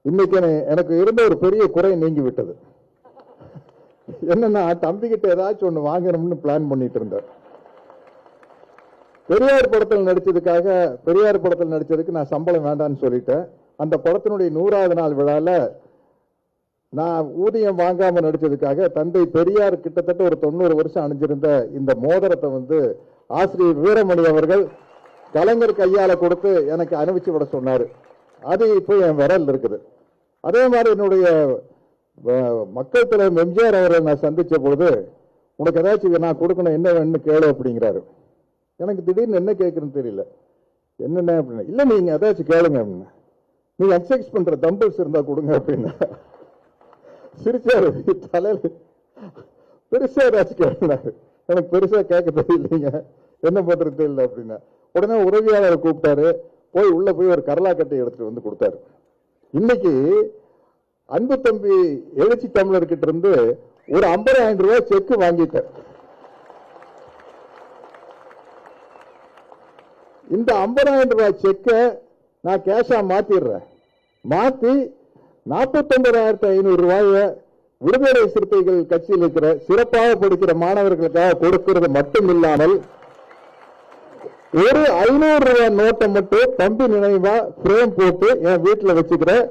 இன்னைக்கு எனக்கு இருந்த ஒரு பெரிய குறை நீங்கி விட்டது. என்னன்னா, தம்பிக்கிட்ட ஏதாச்சும் ஒண்ணு வாங்கணும்னு பிளான் பண்ணிட்டு இருந்தார். பெரியார் படத்தில் நடிச்சதுக்கு நான் சம்பளம் வேண்டாம்னு சொல்லிட்டேன். அந்த படத்தினுடைய 100வது நாள் விழால நான் ஊதியம் வாங்காம நடிச்சதுக்காக தந்தை பெரியார் கிட்டத்தட்ட ஒரு 90 வருஷம் அணிஞ்சிருந்த இந்த மோதிரத்தை ஆசிரியர் வீரமணி அவர்கள் கலைஞர் கையால கொடுத்து எனக்கு அனுப்பிச்சு விட சொன்னாரு. அது இப்போ என் விரல் இருக்குது. அதே மாதிரி என்னுடைய மக்கள் தலைவர் எம்ஜிஆர் அவரை நான் சந்திச்ச பொழுது, உனக்கு ஏதாச்சும் நான் கொடுக்கணும், என்ன வேணும்னு கேளு அப்படிங்கிறாரு. எனக்கு திடீர்னு என்ன கேட்கறதுன்னு தெரியல. என்னென்ன அப்படின்னா, இல்ல நீங்க ஏதாச்சும் கேளுங்க அப்படின்னா, நீங்க எக்ஸசைஸ் பண்ற தம்பிள்ஸ் இருந்தா கொடுங்க அப்படின்னா சிரிச்சாரு. தலையில பெருசா ஏதாச்சும் கேட்கிறாரு. எனக்கு பெருசா கேட்க தெரியலீங்க, என்ன பண்றது தெரியல அப்படின்னா, உடனே உதவியாளரை கூப்பிட்டாரு. உள்ள போய் ஒரு கரலாக்கட்டை எடுத்துட்டு வந்து கொடுத்தாரு. இன்னைக்கு அன்பு தம்பி எழுச்சி தமிழர்கிட்ட இருந்து ஒரு 50,000 ரூபாய் செக் வாங்கிட்டார். இந்த 50,000 ரூபாய் செக்க நான் கேஷா மாத்திடுறேன். மாத்தி 49,500 ரூபாய விடுதலை சிறுத்தைகள் கட்சியில் இருக்கிற சிறப்பாக படிக்கிற மாணவர்களுக்காக கொடுக்கிறது மட்டும் இல்லாமல் ஒரு 500 ரூபாய் நோட்டை மட்டும் தம்பி நினைவா பிரேம் போட்டு என் வீட்டில் வச்சுக்கிறேன்.